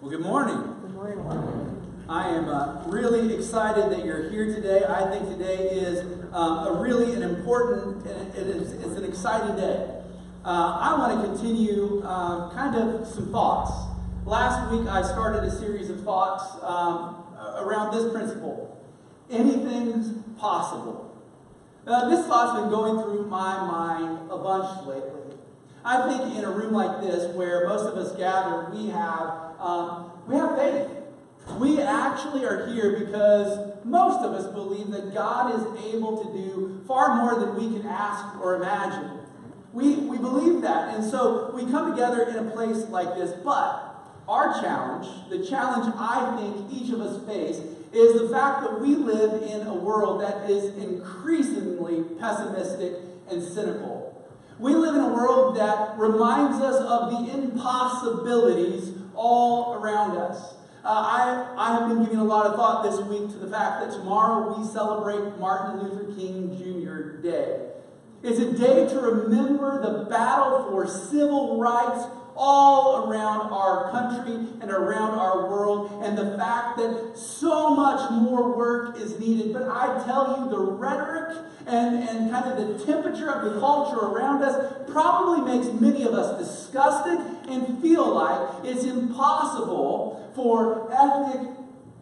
Well, good morning. Good morning. I am really excited that you're here today. I think today is an important, it's an exciting day. I want to continue kind of some thoughts. Last week I started a series of thoughts around this principle. Anything's possible. This thought's been going through my mind a bunch lately. I think in a room like this, where most of us gather, we have faith. We actually are here because most of us believe that God is able to do far more than we can ask or imagine. We believe that, and so we come together in a place like this. But our challenge, the challenge I think each of us face, is the fact that we live in a world that is increasingly pessimistic and cynical. We live in a world that reminds us of the impossibilities all around us. I have been giving a lot of thought this week to the fact that tomorrow we celebrate Martin Luther King Jr. Day. It's a day to remember the battle for civil rights all around our country and around our world, and the fact that so much more work is needed. But I tell you, the rhetoric and kind of the temperature of the culture around us probably makes many of us disgusted and feel like it's impossible for ethnic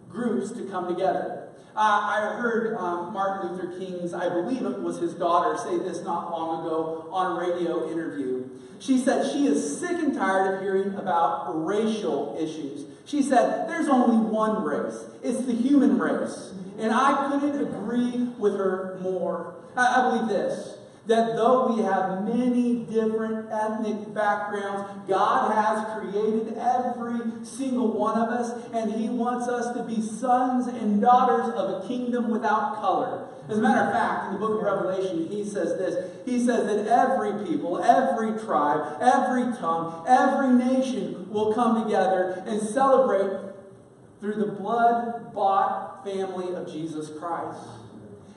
groups to come together. I heard Martin Luther King's, I believe it was his daughter, say this not long ago on a radio interview. She said she is sick and tired of hearing about racial issues. She said, there's only one race. It's the human race. And I couldn't agree with her more. I believe this, that though we have many different ethnic backgrounds, God has created every single one of us, and He wants us to be sons and daughters of a kingdom without color. As a matter of fact, in the book of Revelation, He says this. He says that every people, every tribe, every tongue, every nation will come together and celebrate through the blood-bought family of Jesus Christ.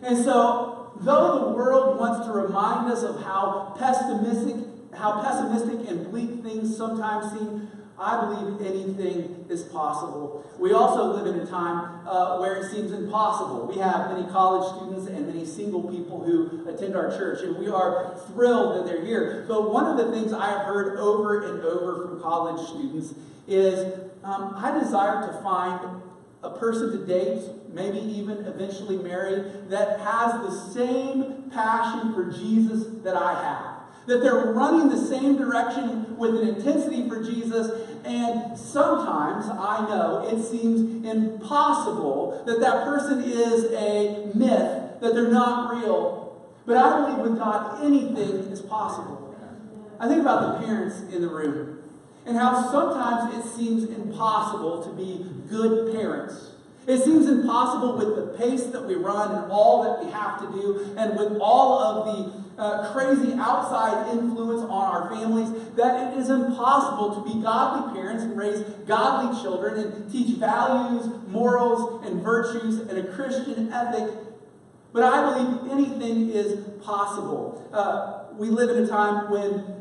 And so, though the world wants to remind us of how pessimistic and bleak things sometimes seem, I believe anything is possible. We also live in a time where it seems impossible. We have many college students and many single people who attend our church, and we are thrilled that they're here. But one of the things I have heard over and over from college students is, I desire to find a person to date, maybe even eventually marry, that has the same passion for Jesus that I have. That they're running the same direction with an intensity for Jesus, and sometimes, I know, it seems impossible that that person is a myth, that they're not real. But I believe with God, anything is possible. I think about the parents in the room, and how sometimes it seems impossible to be good parents. It seems impossible with the pace that we run and all that we have to do, and with all of the crazy outside influence on our families, that it is impossible to be godly parents and raise godly children and teach values, morals, and virtues and a Christian ethic. But I believe anything is possible. We live in a time when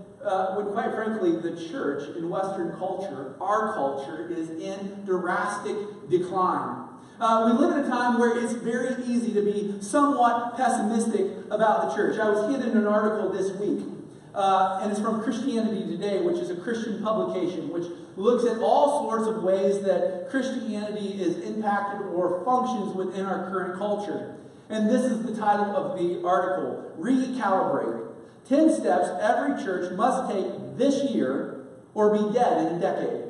quite frankly, the church in Western culture, our culture, is in drastic decline. We live in a time where it's very easy to be somewhat pessimistic about the church. I was hit in an article this week, and it's from Christianity Today, which is a Christian publication, which looks at all sorts of ways that Christianity is impacted or functions within our current culture. And this is the title of the article, Recalibrate. 10 steps every church must take this year or be dead in a decade.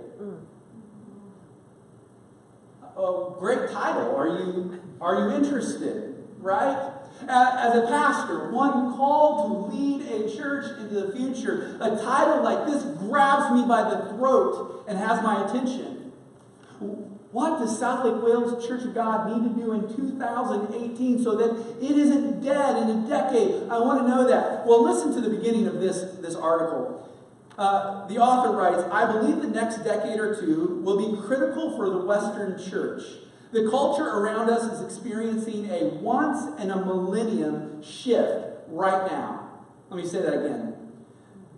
Oh, great title. Are you interested? Right? As a pastor, one called to lead a church into the future, a title like this grabs me by the throat and has my attention. What does South Lake Wales Church of God need to do in 2018 so that it isn't dead in a decade? I want to know that. Well, listen to the beginning of this article. The author writes, I believe the next decade or two will be critical for the Western church. The culture around us is experiencing a once-in-a-millennium shift right now. Let me say that again.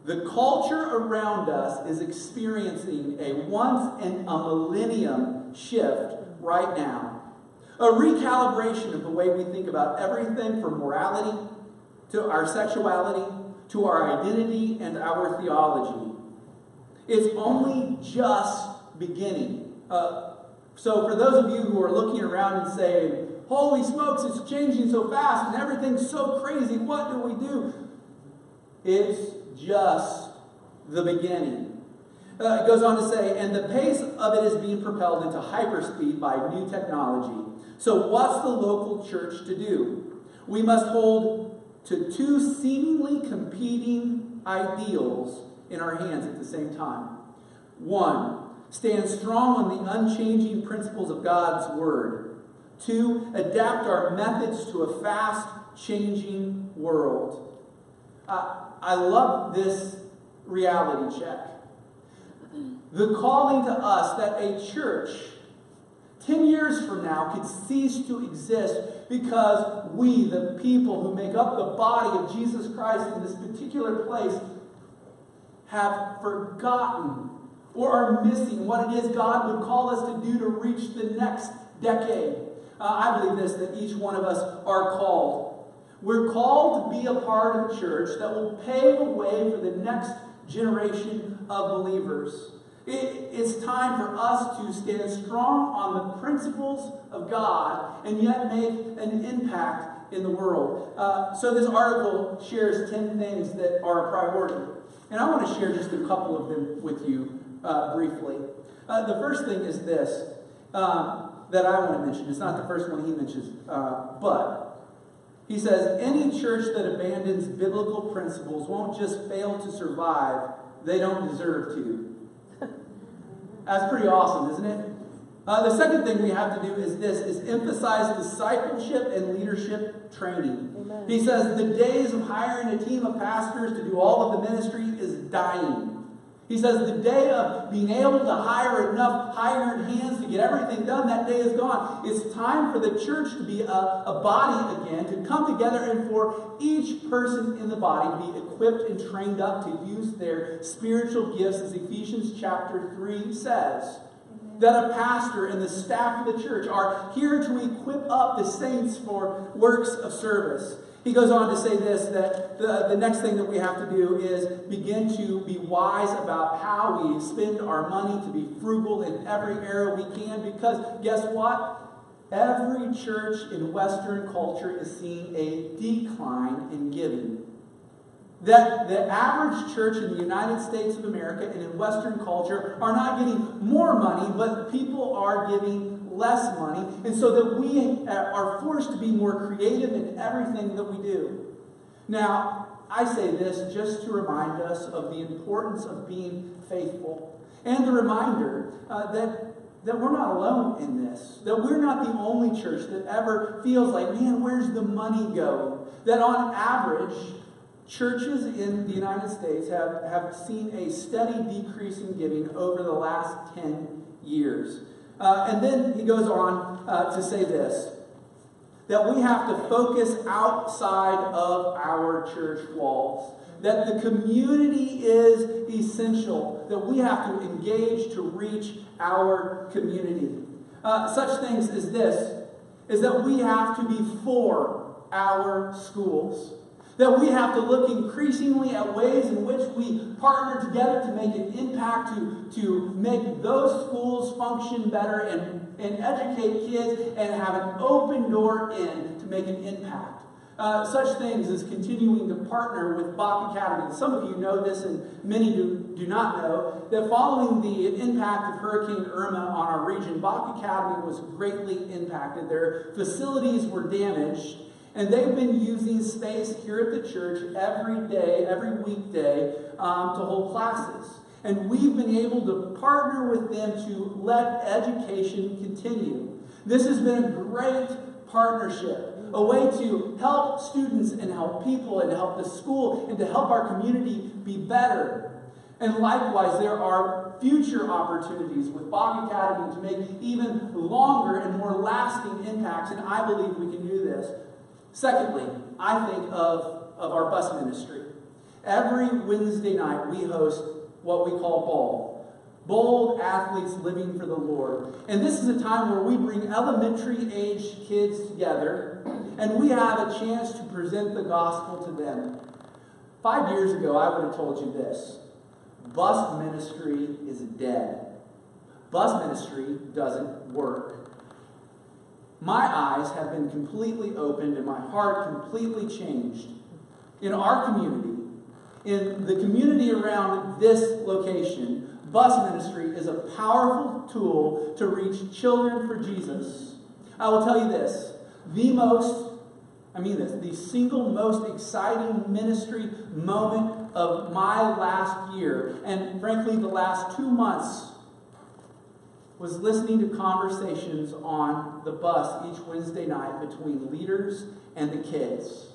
The culture around us is experiencing a once-in-a-millennium shift right now. A recalibration of the way we think about everything from morality to our sexuality to our identity and our theology. It's only just beginning. So for those of you who are looking around and saying, holy smokes, it's changing so fast and everything's so crazy, what do we do? It's just the beginning. It goes on to say, and the pace of it is being propelled into hyperspeed by new technology. So what's the local church to do? We must hold to two seemingly competing ideals in our hands at the same time. One, stand strong on the unchanging principles of God's Word. Two, adapt our methods to a fast-changing world. I love this reality check. The calling to us that a church 10 years from now could cease to exist because we, the people who make up the body of Jesus Christ in this particular place, have forgotten or are missing what it is God would call us to do to reach the next decade. I believe this, that each one of us are called. We're called to be a part of a church that will pave a way for the next generation of believers. It's time for us to stand strong on the principles of God and yet make an impact in the world. So this article shares 10 things that are a priority. And I want to share just a couple of them with you briefly. The first thing is this that I want to mention. It's not the first one he mentions, but he says, any church that abandons biblical principles won't just fail to survive, they don't deserve to. That's pretty awesome, isn't it? The second thing we have to do is this, is emphasize discipleship and leadership training. Amen. He says the days of hiring a team of pastors to do all of the ministry is dying. He says the day of being able to hire enough hired hands to get everything done, that day is gone. It's time for the church to be a body again, to come together and for each person in the body to be equipped and trained up to use their spiritual gifts, as Ephesians chapter 3 says. That a pastor and the staff of the church are here to equip up the saints for works of service. He goes on to say this, that the next thing that we have to do is begin to be wise about how we spend our money, to be frugal in every area we can, because guess what? Every church in Western culture is seeing a decline in giving. That the average church in the United States of America and in Western culture are not getting more money, but people are giving less money, and so that we are forced to be more creative in everything that we do. Now, I say this just to remind us of the importance of being faithful, and the reminder that we're not alone in this, that we're not the only church that ever feels like, man, where's the money going? That on average, churches in the United States have seen a steady decrease in giving over the last 10 years. And then he goes on to say this, that we have to focus outside of our church walls, that the community is essential, that we have to engage to reach our community. Such things as this, is that we have to be for our schools. That we have to look increasingly at ways in which we partner together to make an impact, to make those schools function better and educate kids and have an open door in to make an impact. Such things as continuing to partner with Bach Academy. Some of you know this and many do not know that following the impact of Hurricane Irma on our region, Bach Academy was greatly impacted. Their facilities were damaged. And they've been using space here at the church every day, every weekday, to hold classes. And we've been able to partner with them to let education continue. This has been a great partnership, a way to help students and help people and help the school and to help our community be better. And likewise, there are future opportunities with Bach Academy to make even longer and more lasting impacts, and I believe we can do this. Secondly, I think of our bus ministry. Every Wednesday night, we host what we call Bold. Bold athletes living for the Lord. And this is a time where we bring elementary-aged kids together, and we have a chance to present the gospel to them. 5 years ago, I would have told you this. Bus ministry is dead. Bus ministry doesn't work. My eyes have been completely opened and my heart completely changed. In our community, in the community around this location, bus ministry is a powerful tool to reach children for Jesus. I will tell you this, the single most exciting ministry moment of my last year, and frankly the last 2 months, was listening to conversations on the bus each Wednesday night between leaders and the kids.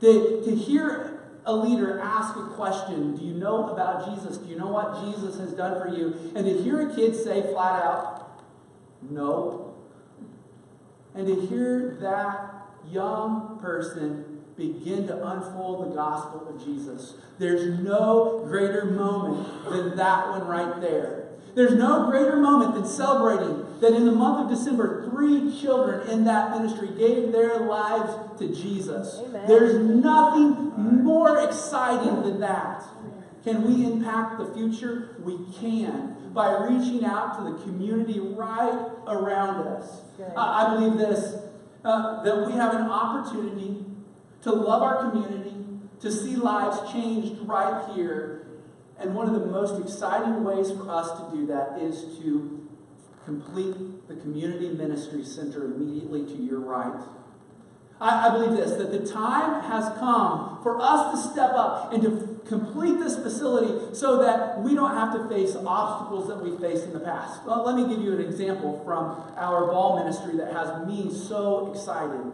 To hear a leader ask a question, do you know about Jesus? Do you know what Jesus has done for you? And to hear a kid say flat out, no. And to hear that young person begin to unfold the gospel of Jesus. There's no greater moment than that one right there. There's no greater moment than celebrating that in the month of December, 3 children in that ministry gave their lives to Jesus. Amen. There's nothing more exciting than that. Can we impact the future? We can, by reaching out to the community right around us. I believe this, that we have an opportunity to love our community, to see lives changed right here. And one of the most exciting ways for us to do that is to complete the community ministry center immediately to your right. I believe this, that the time has come for us to step up and to complete this facility so that we don't have to face obstacles that we faced in the past. Well, let me give you an example from our ball ministry that has me so excited.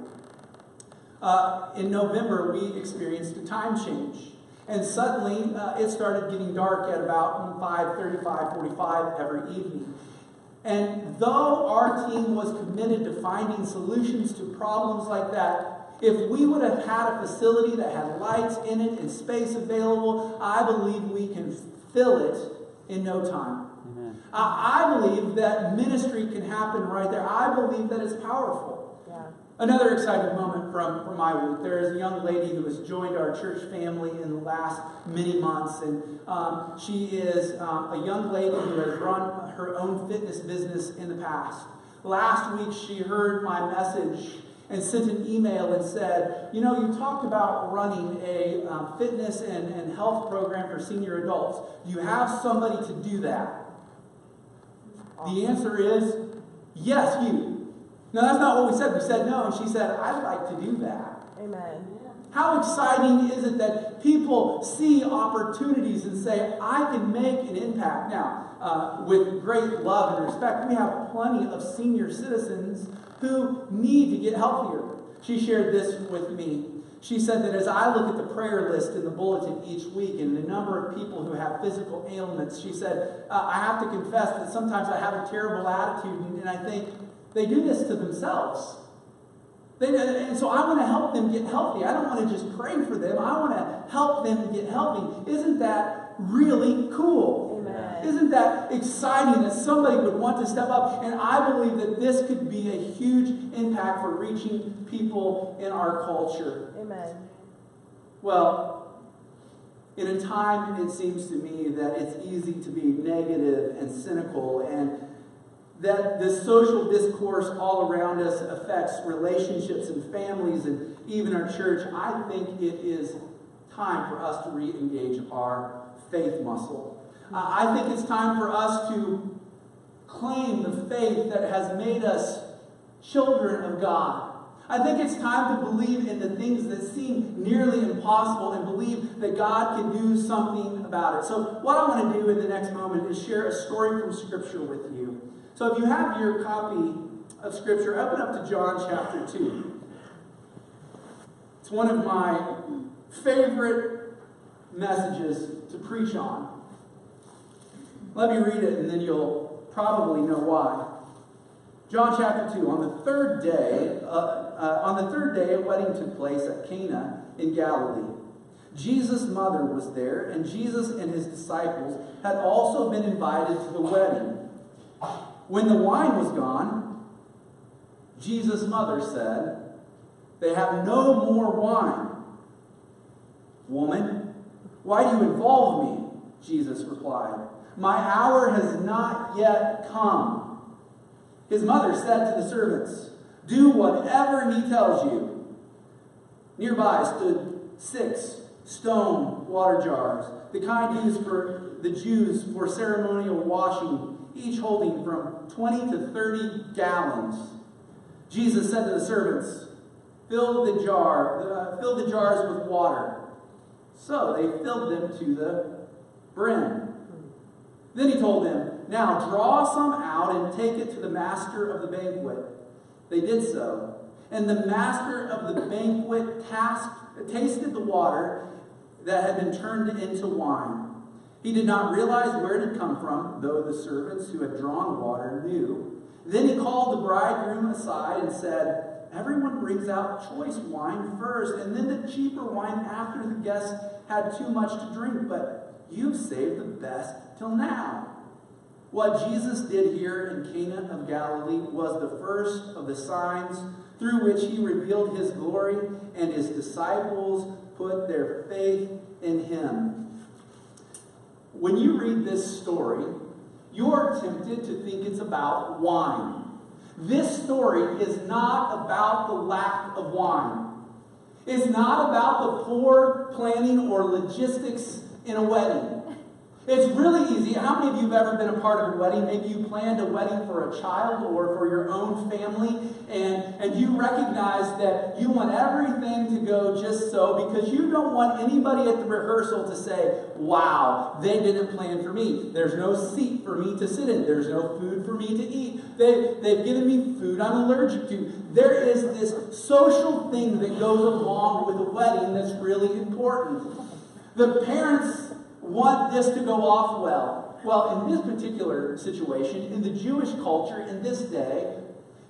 In November, we experienced a time change. And suddenly, it started getting dark at about 5:35, 5:45 every evening. And though our team was committed to finding solutions to problems like that, if we would have had a facility that had lights in it and space available, I believe we can fill it in no time. Amen. I believe that ministry can happen right there. I believe that it's powerful. Another exciting moment from my week. There is a young lady who has joined our church family in the last many months, and she is a young lady who has run her own fitness business in the past. Last week, she heard my message and sent an email and said, you talked about running a fitness and health program for senior adults. Do you have somebody to do that? The answer is, yes, you. No, that's not what we said. We said no, and she said, I'd like to do that. Amen. How exciting is it that people see opportunities and say, I can make an impact? Now, with great love and respect, we have plenty of senior citizens who need to get healthier. She shared this with me. She said that as I look at the prayer list in the bulletin each week and the number of people who have physical ailments, she said, I have to confess that sometimes I have a terrible attitude, and I think, they do this to themselves. And so I want to help them get healthy. I don't want to just pray for them. I want to help them get healthy. Isn't that really cool? Amen. Isn't that exciting that somebody would want to step up? And I believe that this could be a huge impact for reaching people in our culture. Amen. Well, in a time, it seems to me, that it's easy to be negative and cynical, and that the social discourse all around us affects relationships and families and even our church, I think it is time for us to re-engage our faith muscle. I think it's time for us to claim the faith that has made us children of God. I think it's time to believe in the things that seem nearly impossible and believe that God can do something about it. So what I want to do in the next moment is share a story from Scripture with you. So if you have your copy of Scripture, open up to John chapter 2. It's one of my favorite messages to preach on. Let me read it and then you'll probably know why. John chapter 2. On the third day, a wedding took place at Cana in Galilee. Jesus' mother was there, and Jesus and his disciples had also been invited to the wedding. When the wine was gone, Jesus' mother said, "They have no more wine." "Woman, why do you involve me?" Jesus replied. "My hour has not yet come." His mother said to the servants, "Do whatever he tells you." Nearby stood 6 stone water jars, the kind used for the Jews for ceremonial washing, each holding from 20 to 30 gallons. Jesus said to the servants, fill the jars with water." So they filled them to the brim. Then he told them, "Now draw some out and take it to the master of the banquet." They did so. And the master of the banquet tasted the water that had been turned into wine. He did not realize where it had come from, though the servants who had drawn water knew. Then he called the bridegroom aside and said, "Everyone brings out choice wine first, and then the cheaper wine after the guests had too much to drink, but you've saved the best till now." What Jesus did here in Cana of Galilee was the first of the signs through which he revealed his glory, and his disciples put their faith in him. When you read this story, you're tempted to think it's about wine. This story is not about the lack of wine. It's not about the poor planning or logistics in a wedding. It's really easy. How many of you have ever been a part of a wedding? Maybe you planned a wedding for a child or for your own family, and you recognize that you want everything to go just so, because you don't want anybody at the rehearsal to say, "Wow, they didn't plan for me. There's no seat for me to sit in. There's no food for me to eat. They've given me food I'm allergic to." There is this social thing that goes along with a wedding that's really important. The parents want this to go off well. Well, in this particular situation, in the Jewish culture, in this day,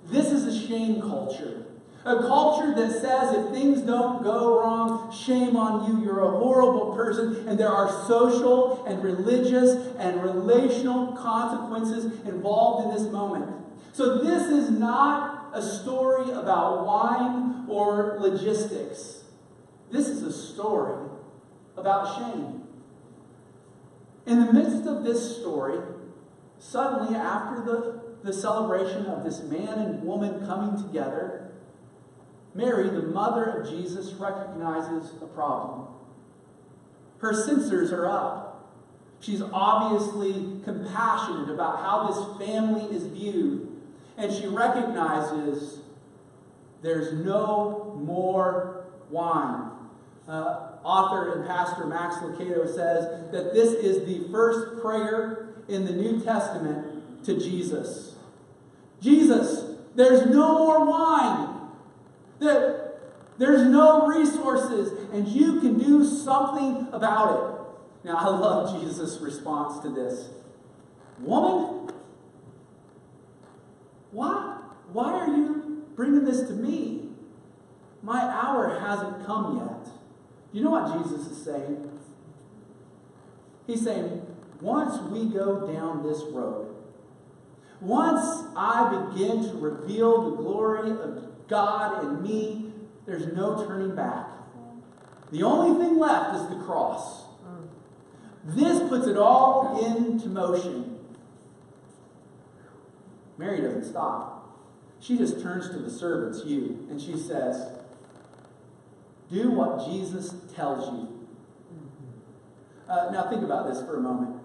this is a shame culture. A culture that says if things don't go wrong, shame on you, you're a horrible person, and there are social and religious and relational consequences involved in this moment. So this is not a story about wine or logistics. This is a story about shame. In the midst of this story, suddenly after the celebration of this man and woman coming together, Mary, the mother of Jesus, recognizes a problem. Her sensors are up. She's obviously compassionate about how this family is viewed. And she recognizes there's no more wine. Author and pastor Max Lucado says that this is the first prayer in the New Testament to Jesus. Jesus, there's no more wine. There's no resources, and you can do something about it. Now, I love Jesus' response to this. "Woman, why are you bringing this to me? My hour hasn't come yet." You know what Jesus is saying? He's saying, once we go down this road, once I begin to reveal the glory of God in me, there's no turning back. The only thing left is the cross. This puts it all into motion. Mary doesn't stop. She just turns to the servants, and she says, "Do what Jesus tells you." Now think about this for a moment.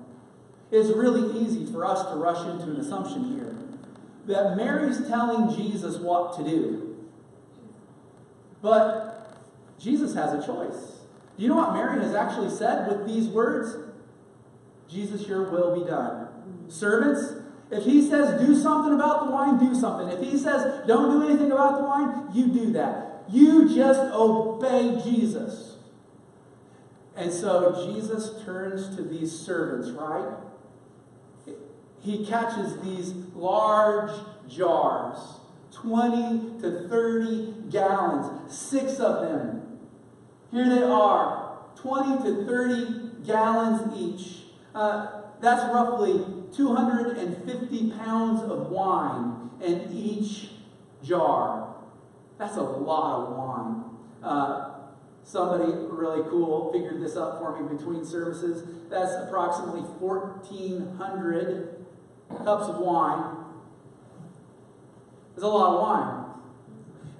It's really easy for us to rush into an assumption here that Mary's telling Jesus what to do. But Jesus has a choice. Do you know what Mary has actually said with these words? "Jesus, your will be done." Servants, if he says do something about the wine, do something. If he says don't do anything about the wine, you do that. You just obey Jesus. And so Jesus turns to these servants, right? He catches these large jars, 20 to 30 gallons, 6 of them. Here they are, 20 to 30 gallons each. That's roughly 250 pounds of wine in each jar. That's a lot of wine. Somebody really cool figured this up for me between services. That's approximately 1,400 cups of wine. That's a lot of wine.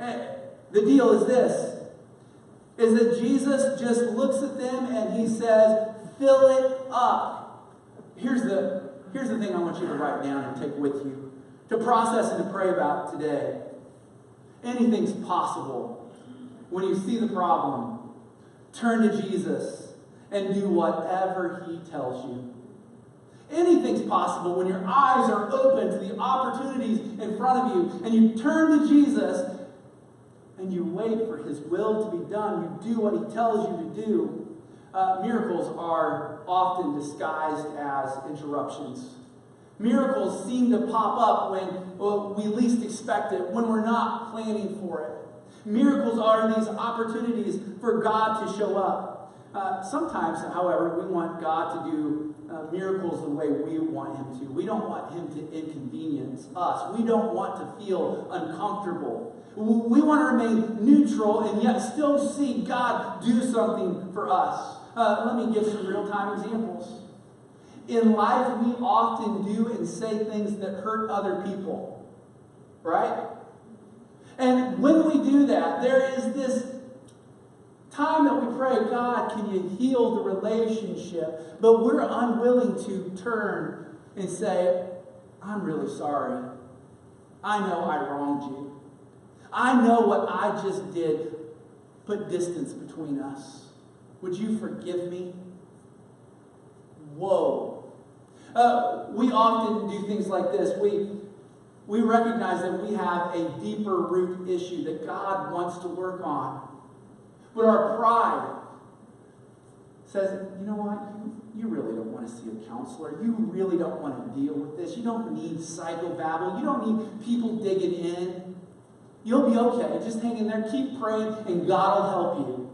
And the deal is this, is that Jesus just looks at them and he says, fill it up. Here's the thing I want you to write down and take with you, to process and to pray about today. Anything's possible when you see the problem. Turn to Jesus and do whatever he tells you. Anything's possible when your eyes are open to the opportunities in front of you and you turn to Jesus and you wait for his will to be done. You do what he tells you to do. Miracles are often disguised as interruptions. Miracles seem to pop up when we least expect it, when we're not planning for it. Miracles are these opportunities for God to show up. Sometimes, however, we want God to do miracles the way we want him to. We don't want him to inconvenience us. We don't want to feel uncomfortable. We want to remain neutral and yet still see God do something for us. Let me give some real-time examples. In life, we often do and say things that hurt other people. Right? And when we do that, there is this time that we pray, God, can you heal the relationship? But we're unwilling to turn and say, I'm really sorry. I know I wronged you. I know what I just did put distance between us. Would you forgive me? Whoa. We often do things like this. We recognize that we have a deeper root issue that God wants to work on. But our pride says, you know what? You really don't want to see a counselor. You really don't want to deal with this. You don't need psychobabble. You don't need people digging in. You'll be okay. Just hang in there. Keep praying and God will help you.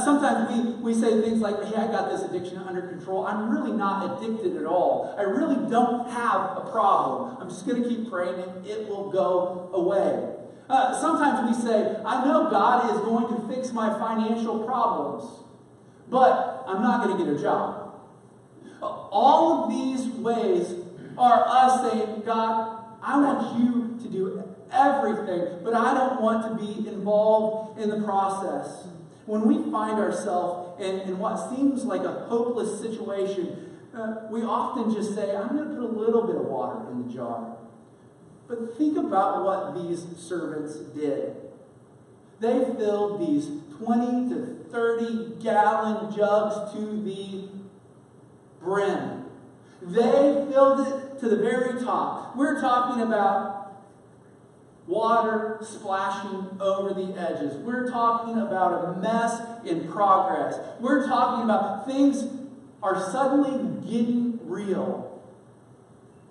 Sometimes we say things like, hey, I got this addiction under control. I'm really not addicted at all. I really don't have a problem. I'm just going to keep praying and it will go away. Sometimes we say, I know God is going to fix my financial problems, but I'm not going to get a job. All of these ways are us saying, God, I want you to do everything, but I don't want to be involved in the process. When we find ourselves in what seems like a hopeless situation, we often just say, I'm going to put a little bit of water in the jar. But think about what these servants did. They filled these 20 to 30 gallon jugs to the brim. They filled it to the very top. We're talking about water splashing over the edges. We're talking about a mess in progress. We're talking about things are suddenly getting real.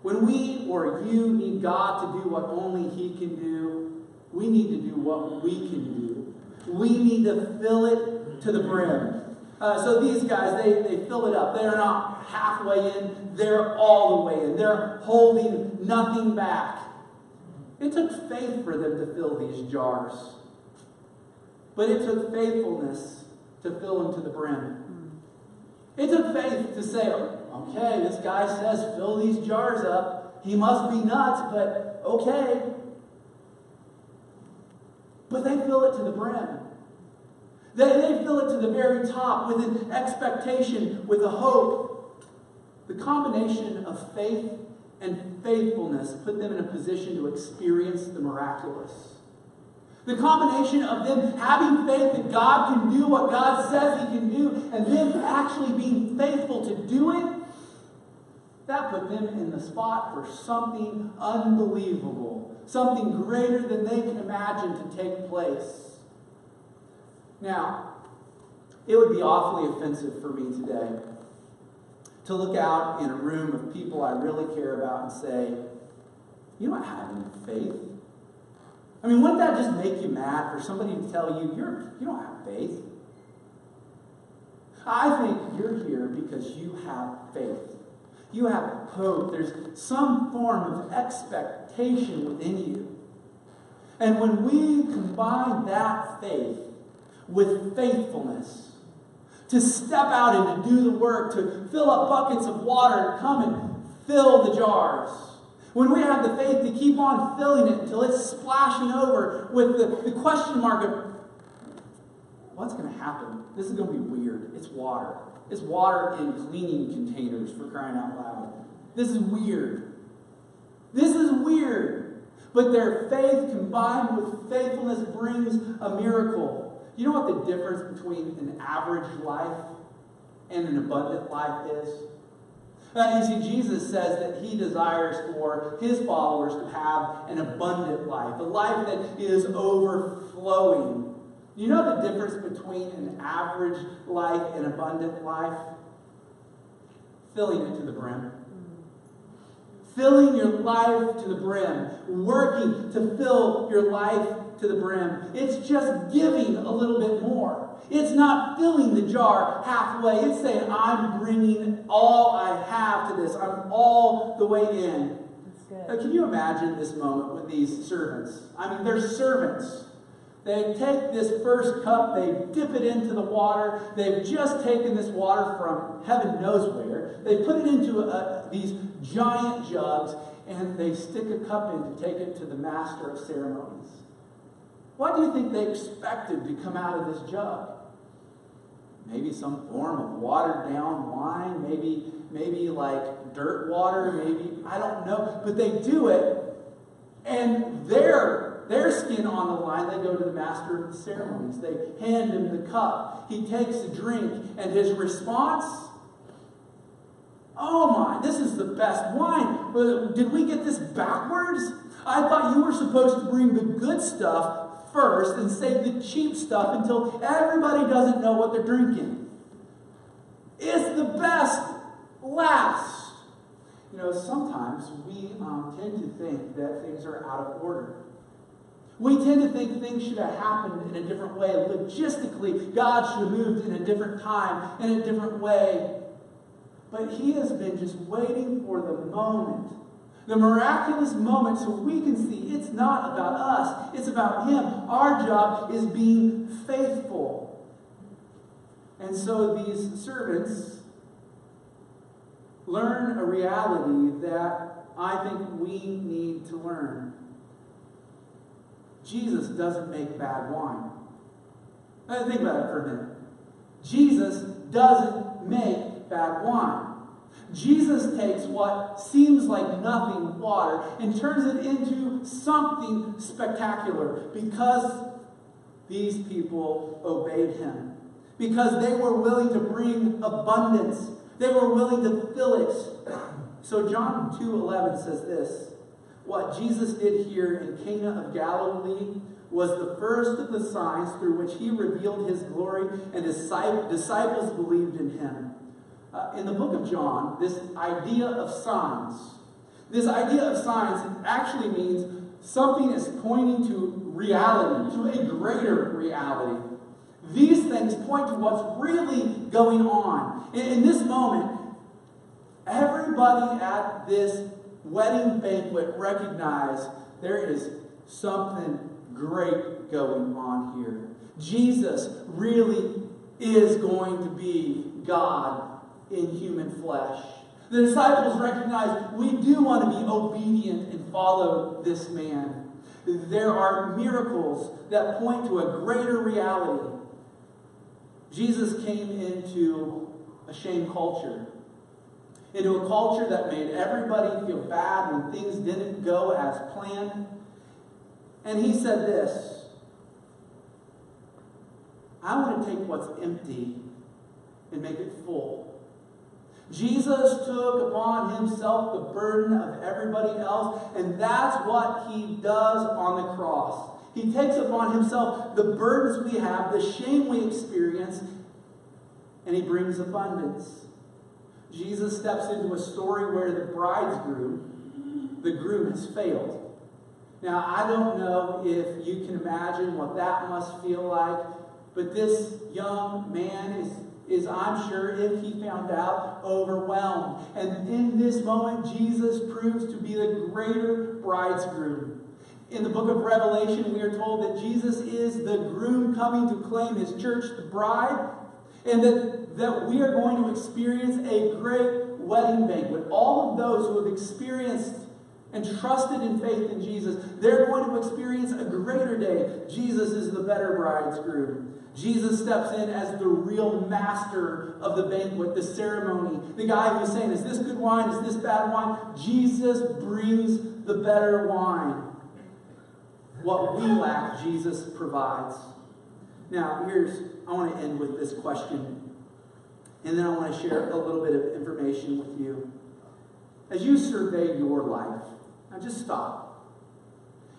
When we or you need God to do what only he can do, we need to do what we can do. We need to fill it to the brim. So these guys, they fill it up. They're not halfway in. They're all the way in. They're holding nothing back. It took faith for them to fill these jars. But it took faithfulness to fill them to the brim. It took faith to say, okay, this guy says fill these jars up. He must be nuts, but okay. But they fill it to the brim. They fill it to the very top with an expectation, with a hope. The combination of faith and faithfulness put them in a position to experience the miraculous. The combination of them having faith that God can do what God says he can do, and them actually being faithful to do it, that put them in the spot for something unbelievable, something greater than they can imagine to take place. Now, it would be awfully offensive for me today to look out in a room of people I really care about and say, you don't have any faith. I mean, wouldn't that just make you mad for somebody to tell you, you don't have faith? I think you're here because you have faith. You have hope. There's some form of expectation within you. And when we combine that faith with faithfulness, to step out and to do the work, to fill up buckets of water and come and fill the jars, when we have the faith to keep on filling it until it's splashing over with the question mark of, what's going to happen? This is going to be weird. It's water. It's water in cleaning containers, for crying out loud. This is weird. This is weird. But their faith combined with faithfulness brings a miracle. You know what the difference between an average life and an abundant life is? You see, Jesus says that he desires for his followers to have an abundant life, a life that is overflowing. You know the difference between an average life and abundant life? Filling it to the brim. Filling your life to the brim. Working to fill your life to the brim. It's just giving a little bit more. It's not filling the jar halfway. It's saying, I'm bringing all I have to this. I'm all the way in. That's good. Now, can you imagine this moment with these servants? I mean, they're servants. They take this first cup, they dip it into the water. They've just taken this water from heaven knows where. They put it into these giant jugs, and they stick a cup in to take it to the master of ceremonies. What do you think they expected to come out of this jug? Maybe some form of watered down wine, maybe like dirt water, maybe, I don't know. But they do it, and their skin on the line, they go to the master of the ceremonies. They hand him the cup. He takes a drink, and his response, oh my, this is the best wine. Did we get this backwards? I thought you were supposed to bring the good stuff first and save the cheap stuff until everybody doesn't know what they're drinking. It's the best last. You know, sometimes we tend to think that things are out of order. We tend to think things should have happened in a different way. Logistically, God should have moved in a different time, in a different way. But he has been just waiting for the moment, the miraculous moment, so we can see it's not about us. It's about him. Our job is being faithful. And so these servants learn a reality that I think we need to learn. Jesus doesn't make bad wine. Think about it for a minute. Jesus doesn't make bad wine. Jesus takes what seems like nothing water and turns it into something spectacular because these people obeyed him. Because they were willing to bring abundance. They were willing to fill it. So John 2:11 says this. What Jesus did here in Cana of Galilee was the first of the signs through which he revealed his glory, and his disciples believed in him. In the book of John, this idea of signs actually means something is pointing to reality, to a greater reality. These things point to what's really going on. In this moment, everybody at this wedding banquet recognized there is something great going on here. Jesus really is going to be God in human flesh. The disciples recognize we do want to be obedient and follow this man. There are miracles that point to a greater reality. Jesus came into a shame culture. Into a culture that made everybody feel bad when things didn't go as planned. And he said this, I want to take what's empty and make it full. Jesus took upon himself the burden of everybody else, and that's what he does on the cross. He takes upon himself the burdens we have, the shame we experience, and he brings abundance. Jesus steps into a story where the bridegroom, the groom, has failed. Now, I don't know if you can imagine what that must feel like, but this young man is, I'm sure, if he found out, overwhelmed. And in this moment, Jesus proves to be the greater bridegroom. In the book of Revelation, we are told that Jesus is the groom coming to claim his church, the bride, and that we are going to experience a great wedding banquet. All of those who have experienced and trusted in faith in Jesus, they're going to experience a greater day. Jesus is the better bridegroom. Jesus steps in as the real master of the banquet, the ceremony. The guy who's saying, is this good wine? Is this bad wine? Jesus brings the better wine. What we lack, Jesus provides. Now, I want to end with this question. And then I want to share a little bit of information with you. As you survey your life, now just stop.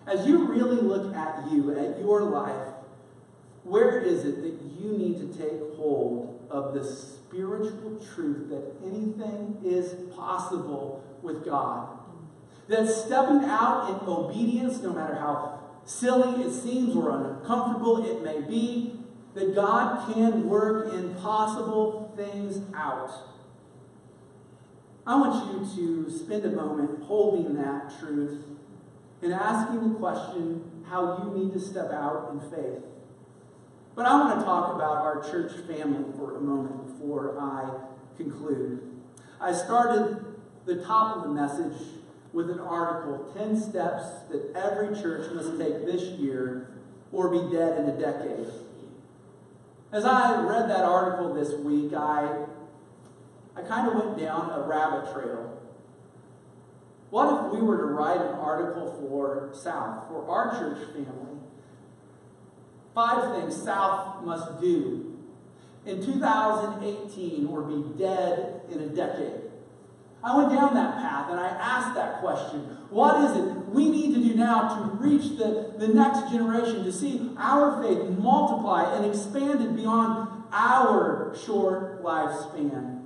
As you really look at you, at your life, where is it that you need to take hold of the spiritual truth that anything is possible with God? That stepping out in obedience, no matter how silly it seems or uncomfortable it may be, that God can work impossible things out. I want you to spend a moment holding that truth and asking the question how you need to step out in faith. But I want to talk about our church family for a moment before I conclude. I started the top of the message with an article, 10 Steps That Every Church Must Take This Year or Be Dead in a Decade. As I read that article this week, I kind of went down a rabbit trail. What if we were to write an article for South, for our church family? 5 things South must do in 2018 or be dead in a decade. I went down that path and I asked that question. What is it we need to do now to reach the next generation, to see our faith multiply and expanded beyond our short lifespan?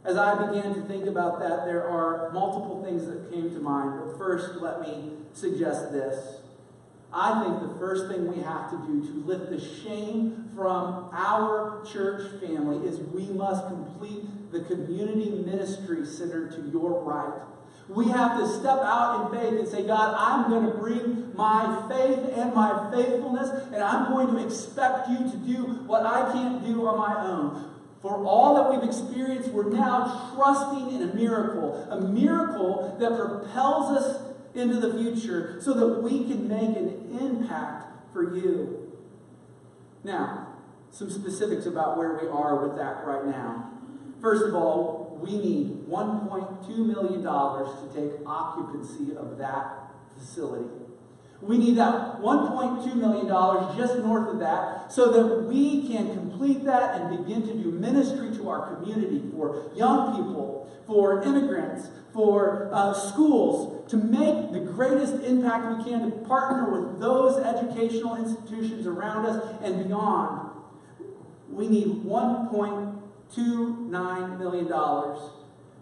As I began to think about that, there are multiple things that came to mind. But first, let me suggest this. I think the first thing we have to do to lift the shame from our church family is we must complete the community ministry center to your right. We have to step out in faith and say, God, I'm going to bring my faith and my faithfulness, and I'm going to expect you to do what I can't do on my own. For all that we've experienced, we're now trusting in a miracle that propels us into the future so that we can make an impact for you. Now, some specifics about where we are with that right now. First of all, we need $1.2 million to take occupancy of that facility. We need that $1.2 million just north of that so that we can complete that and begin to do ministry to our community for young people, for immigrants, for schools, to make the greatest impact we can, to partner with those educational institutions around us and beyond. We need $1.29 million.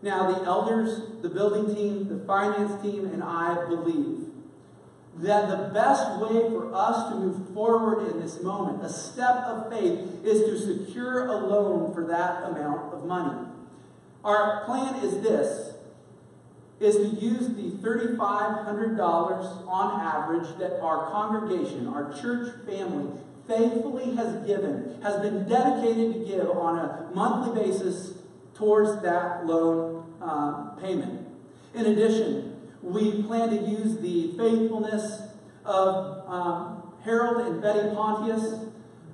Now, the elders, the building team, the finance team, and I believe that the best way for us to move forward in this moment, a step of faith, is to secure a loan for that amount of money. Our plan is this, is to use the $3,500 on average that our congregation, our church family, faithfully has been dedicated to give on a monthly basis towards that loan payment. In addition, we plan to use the faithfulness of Harold and Betty Pontius,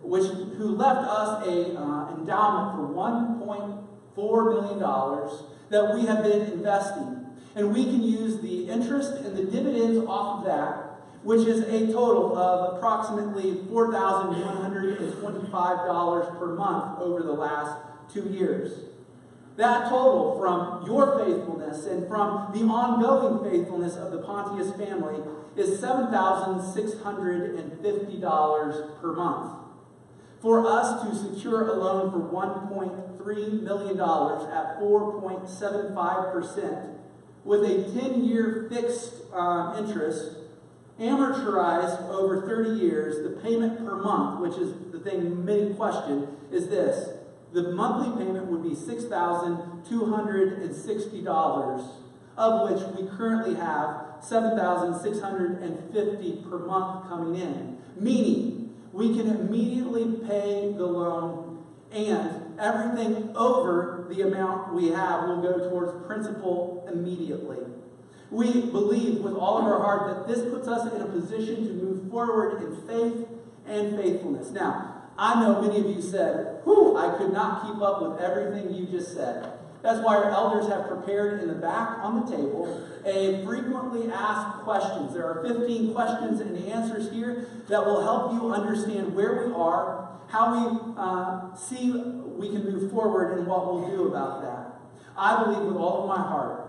who left us an endowment for $1.4 million that we have been investing. And we can use the interest and the dividends off of that, which is a total of approximately $4,125 per month over the last 2 years. That total from your faithfulness and from the ongoing faithfulness of the Pontius family is $7,650 per month. For us to secure a loan for $1.3 million at 4.75% with a 10-year fixed interest, amortized over 30 years, the payment per month, which is the thing many question, is this. the monthly payment would be $6,260, of which we currently have $7,650 per month coming in. Meaning, we can immediately pay the loan, and everything over the amount we have will go towards principal immediately. We believe with all of our heart that this puts us in a position to move forward in faith and faithfulness. Now, I know many of you said, "Whew, I could not keep up with everything you just said." That's why our elders have prepared in the back on the table a frequently asked questions. There are 15 questions and answers here that will help you understand where we are, how we see we can move forward, and what we'll do about that. I believe with all of my heart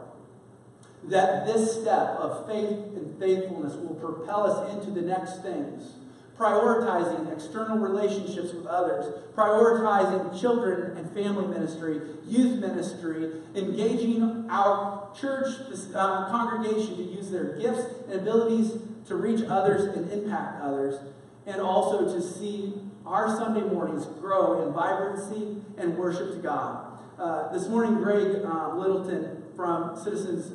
that this step of faith and faithfulness will propel us into the next things. Prioritizing external relationships with others, prioritizing children and family ministry, youth ministry, engaging our church congregation to use their gifts and abilities to reach others and impact others, and also to see our Sunday mornings grow in vibrancy and worship to God. This morning, Greg Littleton from Citizens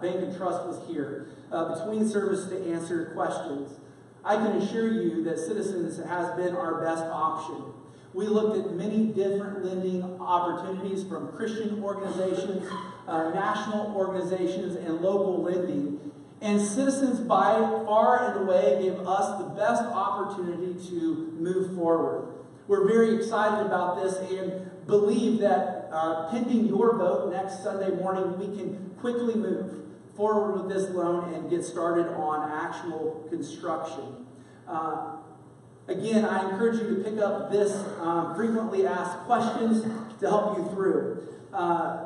Bank and Trust was here between service to answer questions. I can assure you that Citizens has been our best option. We looked at many different lending opportunities from Christian organizations, national organizations, and local lending. And Citizens, by far and away, gave us the best opportunity to move forward. We're very excited about this and believe that pending your vote next Sunday morning, we can quickly move forward with this loan and get started on actual construction. Again, I encourage you to pick up this frequently asked questions to help you through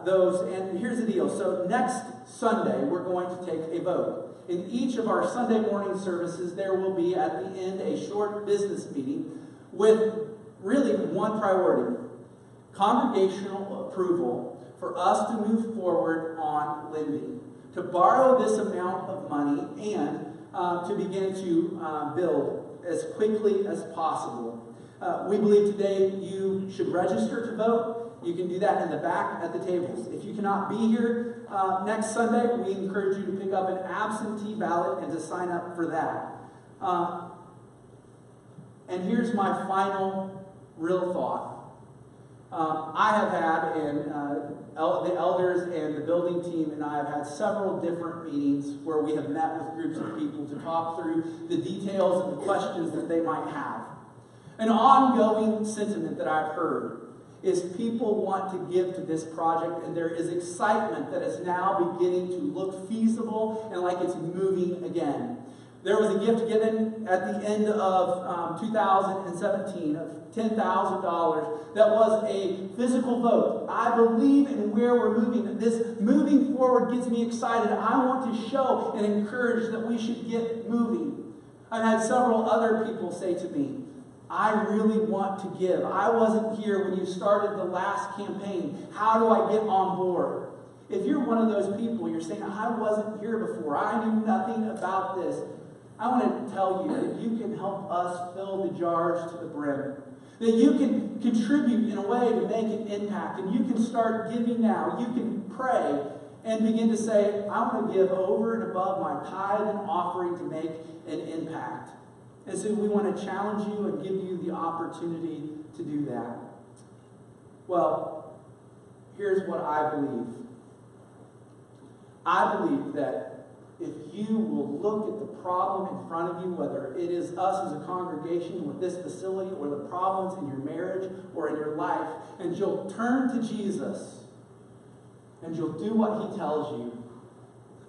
those. And here's the deal. So next Sunday, we're going to take a vote. In each of our Sunday morning services, there will be at the end a short business meeting with really one priority: congregational approval for us to move forward on lending, to borrow this amount of money, and to begin to build as quickly as possible. We believe today you should register to vote. You can do that in the back at the tables. If you cannot be here next Sunday, we encourage you to pick up an absentee ballot and to sign up for that. And here's my final real thought. I have had, and the elders and the building team and I have had several different meetings where we have met with groups of people to talk through the details and the questions that they might have. An ongoing sentiment that I've heard is people want to give to this project, and there is excitement that is now beginning to look feasible and like it's moving again. There was a gift given at the end of 2017 of $10,000 that was a physical vote. I believe in where we're moving. This moving forward gets me excited. I want to show and encourage that we should get moving. I've had several other people say to me, "I really want to give. I wasn't here when you started the last campaign. How do I get on board?" If you're one of those people, you're saying, "I wasn't here before. I knew nothing about this." I want to tell you that you can help us fill the jars to the brim. That you can contribute in a way to make an impact. And you can start giving now. You can pray and begin to say, "I want to give over and above my tithe and offering to make an impact." And so we want to challenge you and give you the opportunity to do that. Well, here's what I believe. I believe that if you will look at the problem in front of you, whether it is us as a congregation with this facility or the problems in your marriage or in your life, and you'll turn to Jesus and you'll do what he tells you,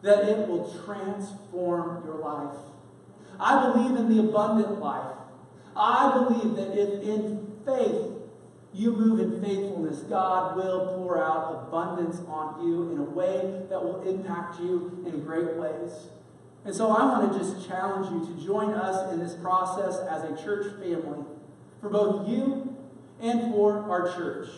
that it will transform your life. I believe in the abundant life. I believe that if in faith you move in faithfulness, God will pour out abundance on you in a way that will impact you in great ways. And so I want to just challenge you to join us in this process as a church family, for both you and for our church.